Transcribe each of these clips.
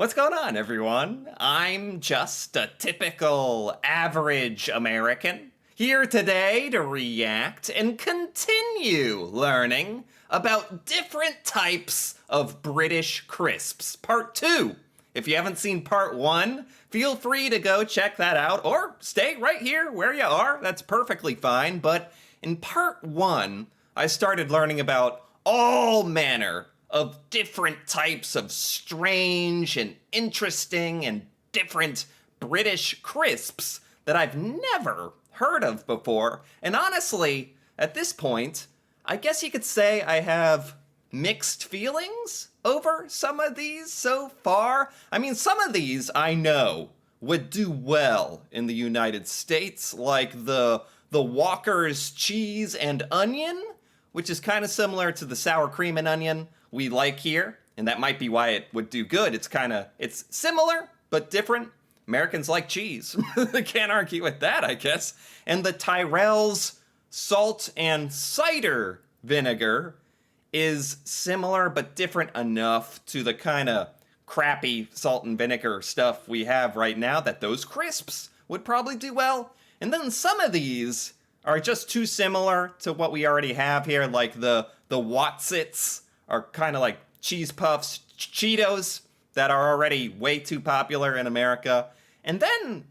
What's going on, everyone? I'm just a typical average American here today to react and continue learning about different types of British crisps. Part 2. If you haven't seen part 1, feel free to go check that out or stay right here where you are. That's perfectly fine. But in part 1, I started learning about all manner of different types of strange and interesting and different British crisps that I've never heard of before. And honestly, at this point, I guess you could say I have mixed feelings over some of these so far. I mean, some of these I know would do well in the United States, like the Walker's cheese and onion, which is kind of similar to the sour cream and onion we like here, and that might be why it would do good. It's similar, but different. Americans like cheese. Can't argue with that, I guess. And the Tyrell's salt and cider vinegar is similar, but different enough to the kind of crappy salt and vinegar stuff we have right now that those crisps would probably do well. And then some of these are just too similar to what we already have here, like the Wotsits are kind of like cheese puffs, Cheetos that are already way too popular in America. And then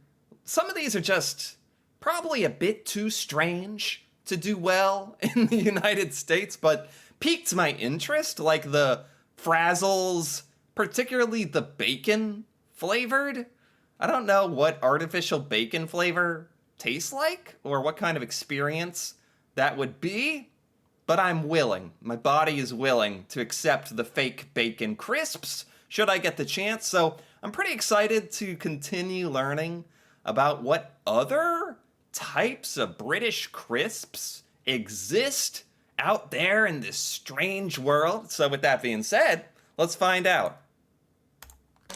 some of these are just probably a bit too strange to do well in the United States, but piqued my interest, like the Frazzles, particularly the bacon flavored. I don't know what artificial bacon flavor tastes like or what kind of experience that would be, but I'm willing. My body is willing to accept the fake bacon crisps should I get the chance. So I'm pretty excited to continue learning about what other types of British crisps exist out there in this strange world. So with that being said, let's find out.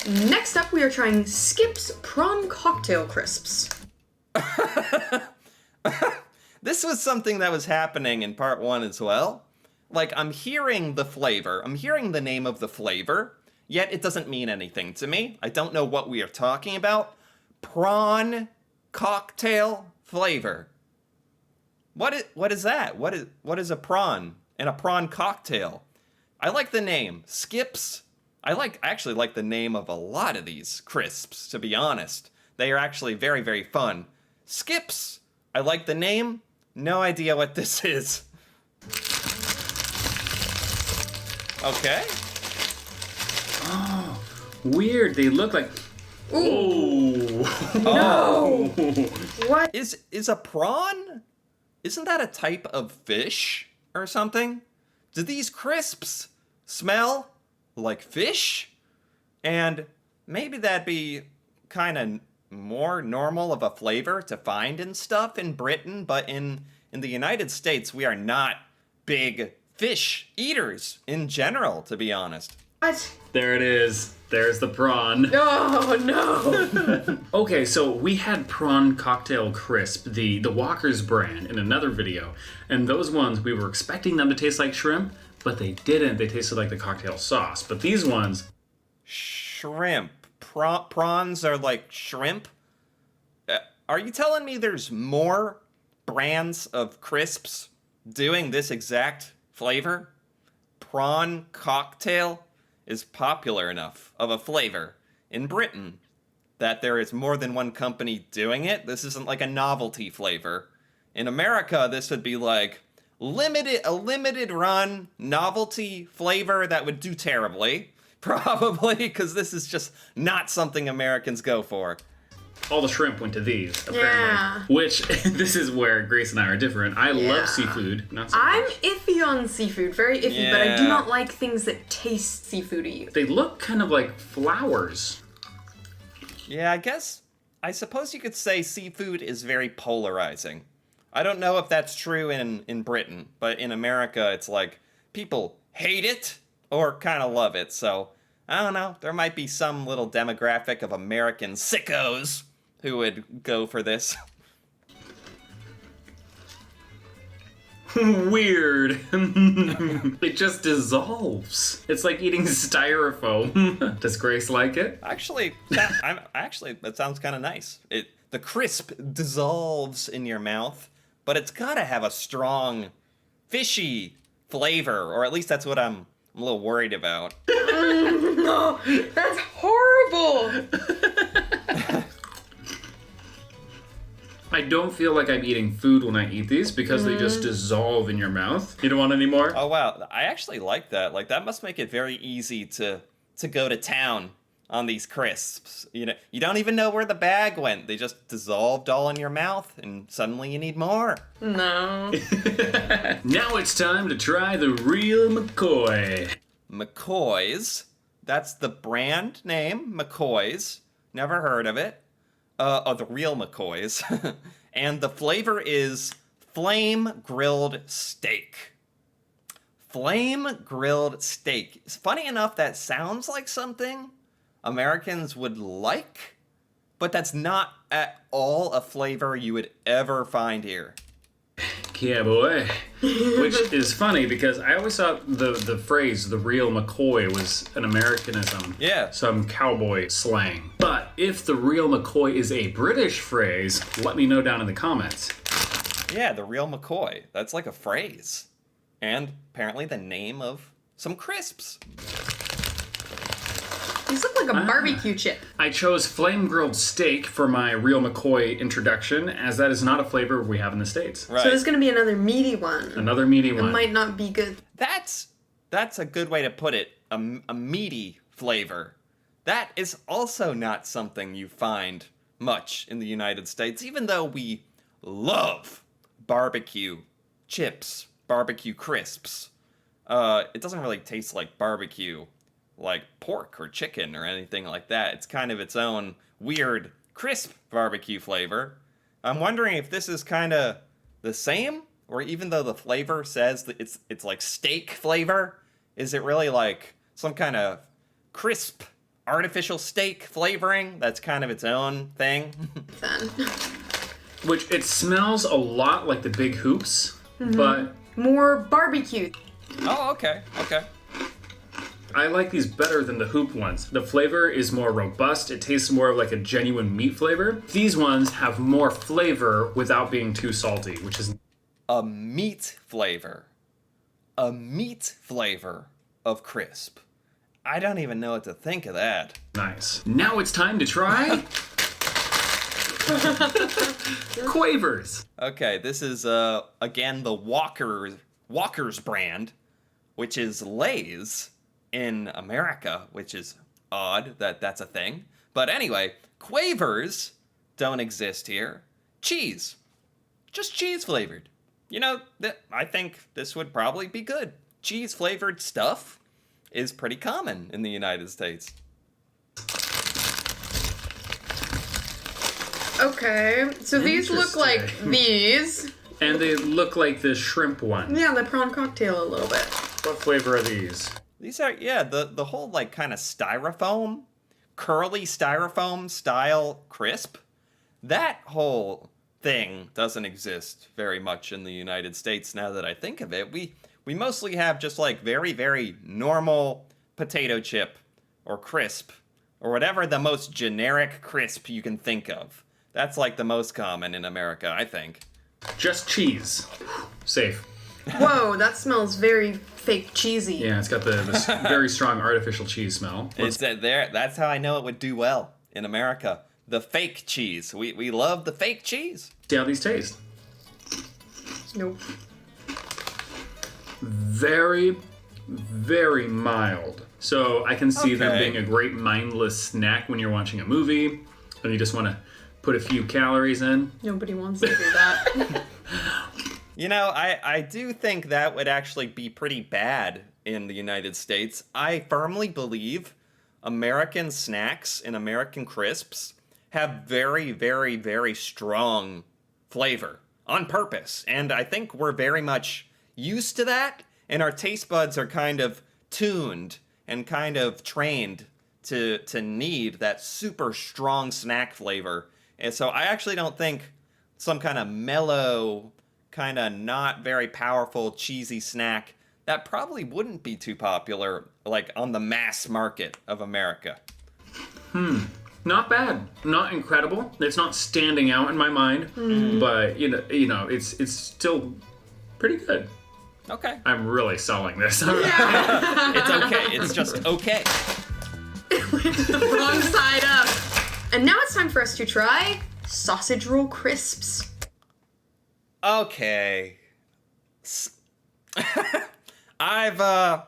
Next up, we are trying Skips Prawn Cocktail Crisps. This was something that was happening in part 1 as well. Like, I'm hearing the flavor, I'm hearing the name of the flavor, yet it doesn't mean anything to me. I don't know what we are talking about. Prawn cocktail flavor. What is that? What is a prawn and a prawn cocktail? I like the name. Skips. I actually like the name of a lot of these crisps, to be honest. They are actually very, very fun. Skips. I like the name. No idea what this is. Okay. Oh, weird. They look like... Ooh. Oh. What? Is a prawn? Isn't that a type of fish or something? Do these crisps smell like fish? And maybe that'd be kind of more normal of a flavor to find and stuff in Britain, but in the United States, we are not big fish eaters in general, to be honest. What? There it is. There's the prawn. Oh, no. Okay, so we had prawn cocktail crisp, the Walker's brand, in another video. And those ones, we were expecting them to taste like shrimp, but they didn't. They tasted like the cocktail sauce. But these ones... Shrimp. Prawns are like shrimp? Are you telling me there's more brands of crisps doing this exact flavor? Prawn cocktail is popular enough of a flavor in Britain that there is more than one company doing it. This isn't like a novelty flavor. In America, this would be like a limited run novelty flavor that would do terribly. Probably, because this is just not something Americans go for. All the shrimp went to these, apparently. Yeah. Which, this is where Grace and I are different. I love seafood, not so I'm much. iffy on seafood, very iffy, but I do Yeah. not like things that taste seafoody. They look kind of like flowers. Yeah, I suppose you could say seafood is very polarizing. I don't know if that's true in Britain, but in America, it's like people hate it or kind of love it. So, I don't know. There might be some little demographic of American sickos who would go for this. Weird. It just dissolves. It's like eating styrofoam. Does Grace like it? Actually, that sounds kind of nice. The crisp dissolves in your mouth, but it's gotta have a strong, fishy flavor, or at least that's what I'm a little worried about. No, that's horrible. I don't feel like I'm eating food when I eat these because they just dissolve in your mouth. You don't want any more? Oh wow, I actually like that. Like that must make it very easy to go to town on these crisps. You know, you don't even know where the bag went. They just dissolved all in your mouth, and suddenly you need more. No. Now it's time to try the real McCoy. McCoy's. That's the brand name, McCoy's. Never heard of it. The real McCoy's. And the flavor is flame grilled steak. Flame grilled steak. It's funny enough, that sounds like something Americans would like, but that's not at all a flavor you would ever find here. Yeah, boy. Which is funny because I always thought the phrase "the real McCoy" was an Americanism. Yeah. Some cowboy slang. But if the real McCoy is a British phrase, let me know down in the comments. Yeah, the real McCoy. That's like a phrase. And apparently the name of some crisps. These look like a barbecue chip. I chose flame grilled steak for my real McCoy introduction, as that is not a flavor we have in the States. Right. So there's gonna be another meaty one. Another meaty It one. might not be good. That's a good way to put it. A meaty flavor. That is also not something you find much in the United States, even though we love barbecue chips, barbecue crisps. It doesn't really taste like barbecue, like pork or chicken or anything like that. It's kind of its own weird, crisp barbecue flavor. I'm wondering if this is kind of the same, or even though the flavor says that it's like steak flavor, is it really like some kind of crisp artificial steak flavoring that's kind of its own thing? Then. Which it smells a lot like the Big Hoops, but More barbecue. Oh, okay. I like these better than the Hoop ones. The flavor is more robust. It tastes more like a genuine meat flavor. These ones have more flavor without being too salty, which is A meat flavor. A meat flavor of crisp. I don't even know what to think of that. nice. Now it's time to try Quavers. Okay, this is again the Walker's brand, which is Lay's in America, which is odd that that's a thing. But anyway, Quavers don't exist here. Cheese. Just cheese flavored. You know, I think this would probably be good. Cheese flavored stuff is pretty common in the United States. Okay, so these look like Interesting. these. And they look like the shrimp one. Yeah, the prawn cocktail a little bit. What flavor are these? These are, yeah, the whole like kind of styrofoam, curly styrofoam style crisp. That whole thing doesn't exist very much in the United States now that I think of it. We mostly have just like very, very normal potato chip or crisp or whatever the most generic crisp you can think of. That's like the most common in America, I think. Just cheese. Safe. Whoa, that smells very fake cheesy. Yeah, it's got this very strong artificial cheese smell. It's there. That's how I know it would do well in America. The fake cheese. We love the fake cheese. See how these taste. Nope. Very, very mild. So I can see them Okay. being a great mindless snack when you're watching a movie and you just want to put a few calories in. Nobody wants to do that. You know, I do think that would actually be pretty bad in the United States. I firmly believe American snacks and American crisps have very, very, very strong flavor on purpose. And I think we're very much used to that, and our taste buds are kind of tuned and kind of trained to need that super strong snack flavor. And so I actually don't think some kind of mellow kind of not very powerful, cheesy snack that probably wouldn't be too popular, like on the mass market of America. Not bad, not incredible. It's not standing out in my mind, but it's still pretty good. Okay. I'm really selling this. It's okay. It's just okay. Wrong side up. And now it's time for us to try sausage roll crisps. Okay. I've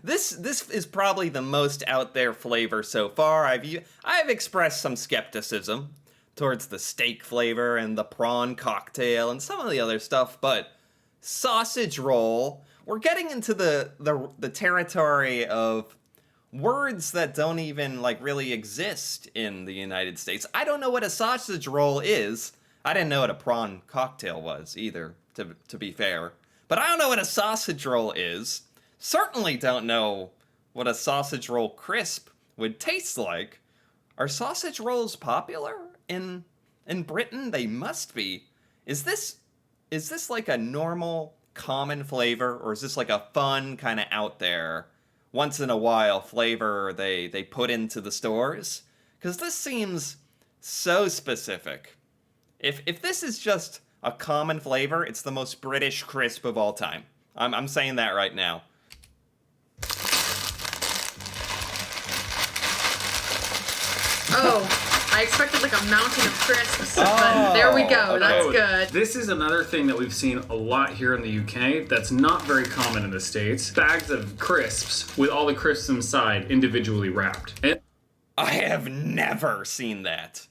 This is probably the most out there flavor so far. I've expressed some skepticism towards the steak flavor and the prawn cocktail and some of the other stuff, but sausage roll, we're getting into the territory of words that don't even like really exist in the United States. I don't know what a sausage roll is. I didn't know what a prawn cocktail was either, to be fair. But I don't know what a sausage roll is. Certainly don't know what a sausage roll crisp would taste like. Are sausage rolls popular in Britain? They must be. Is this like a normal, common flavor, or is this like a fun kind of out there, once in a while flavor they put into the stores? Because this seems so specific. If this is just a common flavor, it's the most British crisp of all time. I'm saying that right now. Oh, I expected like a mountain of crisps, but there we go. okay. That's good. This is another thing that we've seen a lot here in the UK that's not very common in the States. Bags of crisps with all the crisps inside individually wrapped. I have never seen that.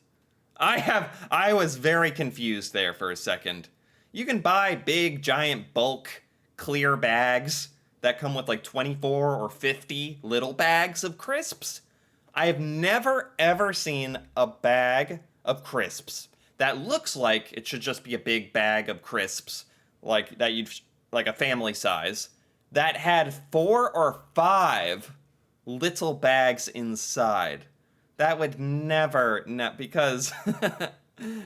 I was very confused there for a second. You can buy big, giant, bulk, clear bags that come with like 24 or 50 little bags of crisps. I have never, ever seen a bag of crisps that looks like it should just be a big bag of crisps, like a family size, that had 4 or 5 little bags inside. That would never, because,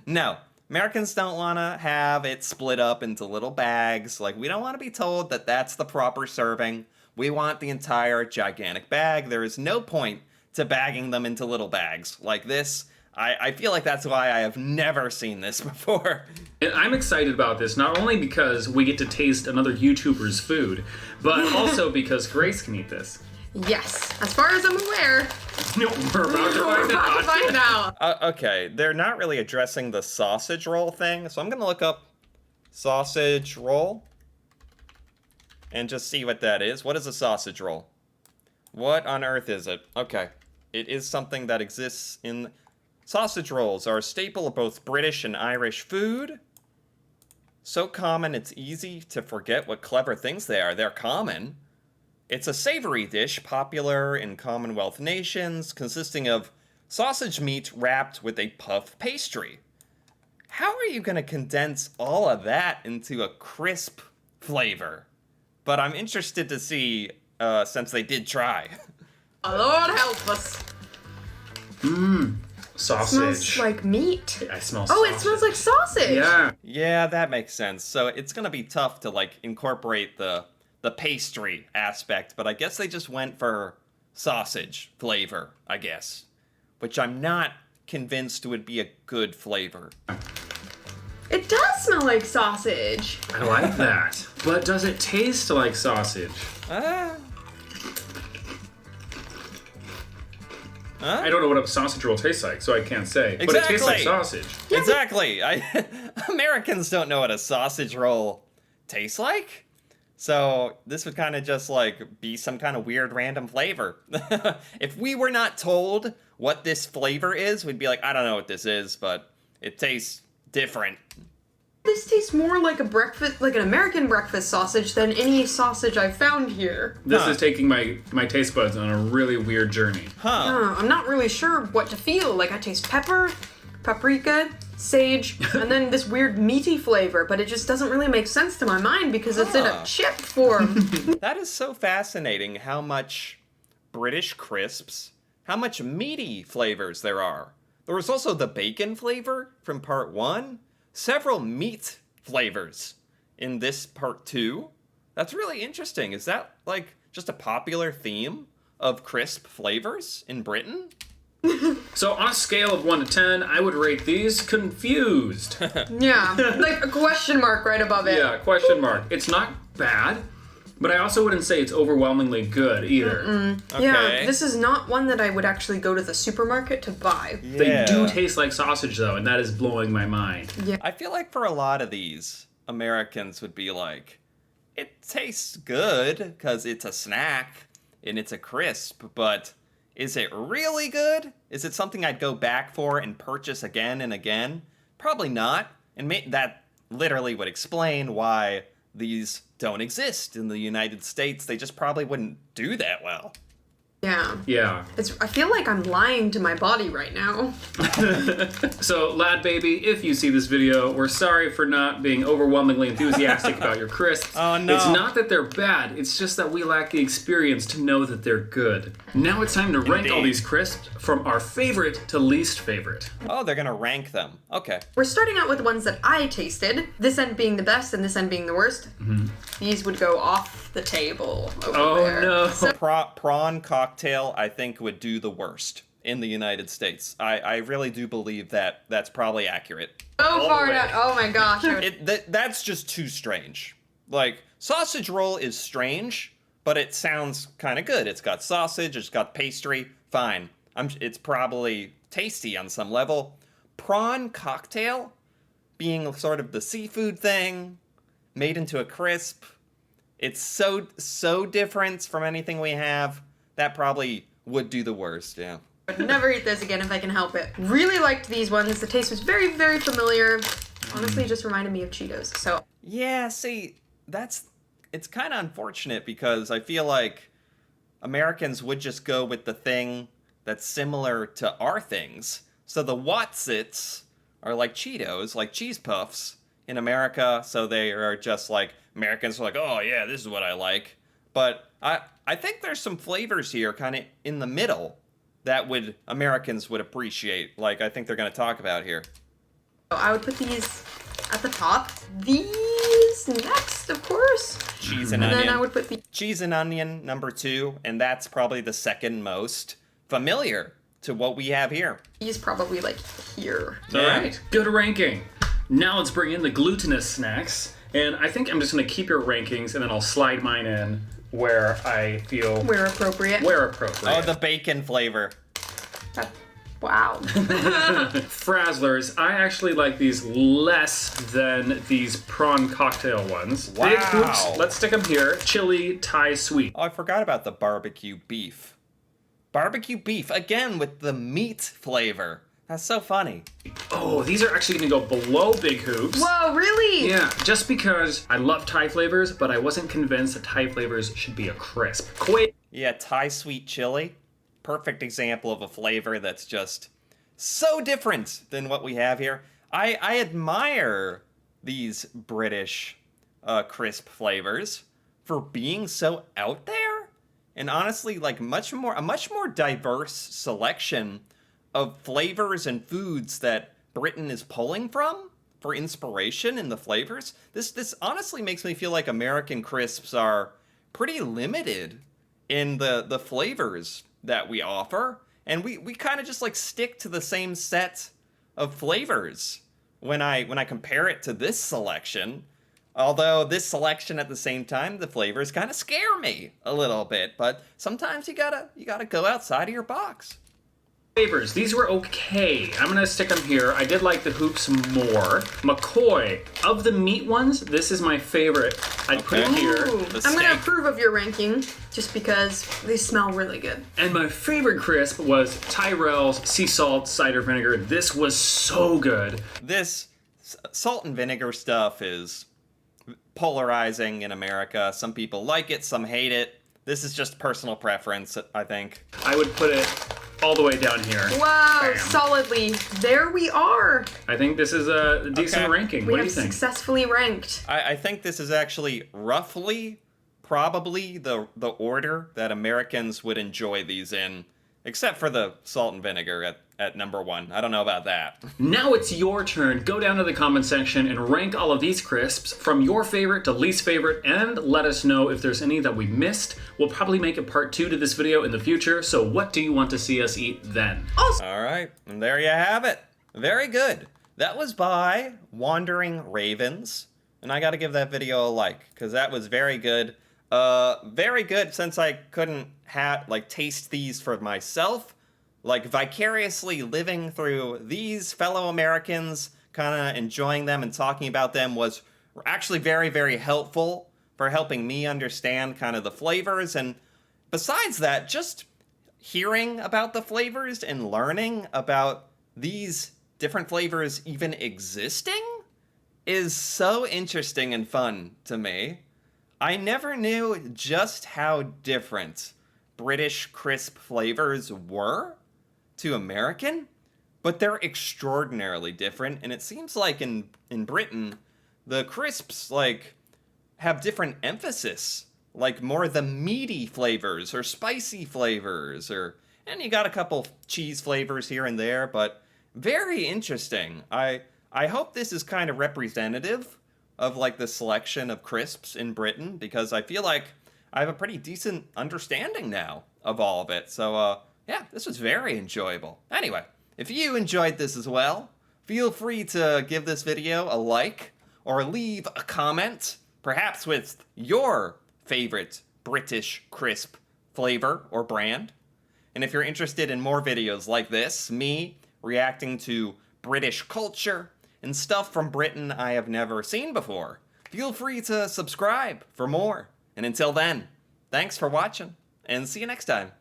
no, Americans don't want to have it split up into little bags. Like, we don't want to be told that that's the proper serving. We want the entire gigantic bag. There is no point to bagging them into little bags like this. I feel like that's why I have never seen this before. And I'm excited about this, not only because we get to taste another YouTuber's food, but also because Grace can eat this. Yes, as far as I'm aware. No, we're about to We're find about to out. find out. Okay, they're not really addressing the sausage roll thing, so I'm gonna look up sausage roll and just see what that is. What is a sausage roll? What on earth is it? Okay, it is something that exists in... Sausage rolls are a staple of both British and Irish food. So common it's easy to forget what clever things they are. They're common. It's a savory dish popular in Commonwealth nations, consisting of sausage meat wrapped with a puff pastry. How are you going to condense all of that into a crisp flavor? But I'm interested to see, since they did try. Lord help us. Sausage. It smells like meat. I smell Oh, sausage. it smells like sausage. Yeah. Yeah, that makes sense. So it's going to be tough to, like, incorporate the pastry aspect, but I guess they just went for sausage flavor, I guess. Which I'm not convinced would be a good flavor. It does smell like sausage. I like that. But does it taste like sausage? I don't know what a sausage roll tastes like, so I can't say. But it tastes like Exactly. sausage. Exactly. Americans don't know what a sausage roll tastes like. So this would kind of just like be some kind of weird random flavor. If we were not told what this flavor is, we'd be like, I don't know what this is, but it tastes different. This tastes more like an American breakfast sausage than any sausage I've found here. This is taking my taste buds on a really weird journey. I'm not really sure what to feel. Like I taste pepper, paprika, sage, and then this weird meaty flavor, but it just doesn't really make sense to my mind because it's in a chip form. That is so fascinating how much British crisps, how much meaty flavors there are. There was also the bacon flavor from part 1. several meat flavors in this part too. That's really interesting. Is that like just a popular theme of crisp flavors in Britain? So on a scale of 1 to 10, I would rate these confused. Yeah, like a question mark right above it. Yeah, question mark. It's not bad, but I also wouldn't say it's overwhelmingly good either. Yeah, Okay. this is not one that I would actually go to the supermarket to buy. They do taste like sausage though, and that is blowing my mind. I feel like for a lot of these, Americans would be like, it tastes good because it's a snack and it's a crisp, but is it really good? Is it something I'd go back for and purchase again and again? Probably not. And that literally would explain why these don't exist in the United States. They just probably wouldn't do that well. Yeah. Yeah. I feel like I'm lying to my body right now. So, lad baby, if you see this video, we're sorry for not being overwhelmingly enthusiastic about your crisps. Oh, no. It's not that they're bad, it's just that we lack the experience to know that they're good. Now it's time to rank all Indeed. these crisps from our favorite to least favorite. Oh, they're gonna rank them. Okay. We're starting out with the ones that I tasted, this end being the best and this end being the worst. These would go off the table over Oh there. no. Prawn cocktail, I think, would do the worst in the United States. I really do believe that that's probably accurate. So far the way. down. Oh my gosh. I would- That's just too strange. Like, sausage roll is strange, but it sounds kind of good. It's got sausage, it's got pastry, fine. It's probably tasty on some level. Prawn cocktail, being sort of the seafood thing, made into a crisp, it's so different from anything we have. That probably would do the worst, yeah. I'd never eat this again if I can help it. Really liked these ones. The taste was very, very familiar. Honestly, it just reminded me of Cheetos. So Yeah, see, it's kind of unfortunate because I feel like Americans would just go with the thing that's similar to our things. So the Wotsits are like Cheetos, like cheese puffs in America. So they are just like, Americans are like, oh yeah, this is what I like. But I think there's some flavors here kind of in the middle that Americans would appreciate. Like I think they're going to talk about here. I would put these at the top. These next, of course. Cheese and And onion. then I would put the Cheese and onion, number 2, and that's probably the second most familiar to what we have here. these probably like here. All Yeah. right, good ranking. Now let's bring in the glutinous snacks. And I think I'm just going to keep your rankings and then I'll slide mine in where I feel Where appropriate. where appropriate. Oh, the bacon flavor. Wow. Frazzlers, I actually like these less than these prawn cocktail ones. Wow. Big hoops, let's stick them here. Chili, Thai, sweet. Oh, I forgot about the barbecue beef. Barbecue beef, again with the meat flavor. That's so funny. Oh, these are actually going to go below big hoops. Whoa, really? Yeah, just because I love Thai flavors, but I wasn't convinced that Thai flavors should be a crisp. Yeah, Thai sweet chili. Perfect example of a flavor that's just so different than what we have here. I admire these British crisp flavors for being so out there. And honestly, like a much more diverse selection of flavors and foods that Britain is pulling from for inspiration in the flavors. This honestly makes me feel like American crisps are pretty limited in the flavors that we offer, and we kind of just like stick to the same set of flavors when I compare it to this selection. Although this selection at the same time, the flavors kind of scare me a little bit, but sometimes you gotta go outside of your box. Flavors, these were okay. I'm gonna stick them here. I did like the hoops more. McCoy, of the meat ones, this is my favorite. I'd put it Okay. here. Ooh, The I'm gonna steak. approve of your ranking just because they smell really good. And my favorite crisp was Tyrell's sea salt cider vinegar. This was so good. This salt and vinegar stuff is polarizing in America. Some people like it, some hate it. This is just personal preference, I think. I would put it all the way down here. Wow, Bam. solidly. There we are. I think this is a decent Okay. ranking. We What do have you think? successfully ranked. I think this is actually roughly probably the order that Americans would enjoy these in. Except for the salt and vinegar at number 1. I don't know about that. Now it's your turn. Go down to the comment section and rank all of these crisps from your favorite to least favorite, and let us know if there's any that we missed. We'll probably make a part 2 to this video in the future, so what do you want to see us eat then? All right, and there you have it. Very good. That was by Wandering Ravens, and I gotta give that video a like, because that was very good. Very good, since I couldn't taste these for myself. Like, vicariously living through these fellow Americans, kind of enjoying them and talking about them was actually very, very helpful for helping me understand kind of the flavors. And besides that, just hearing about the flavors and learning about these different flavors even existing is so interesting and fun to me. I never knew just how different British crisp flavors were to American, but they're extraordinarily different, and it seems like in Britain, the crisps, have different emphasis, like more the meaty flavors or spicy flavors, and you got a couple cheese flavors here and there, but very interesting. I hope this is kind of representative of the selection of crisps in Britain, because I feel like I have a pretty decent understanding now of all of it. So yeah, this was very enjoyable. Anyway, if you enjoyed this as well, feel free to give this video a like or leave a comment, perhaps with your favorite British crisp flavor or brand. And if you're interested in more videos like this, me reacting to British culture and stuff from Britain I have never seen before, feel free to subscribe for more. And until then, thanks for watching, and see you next time.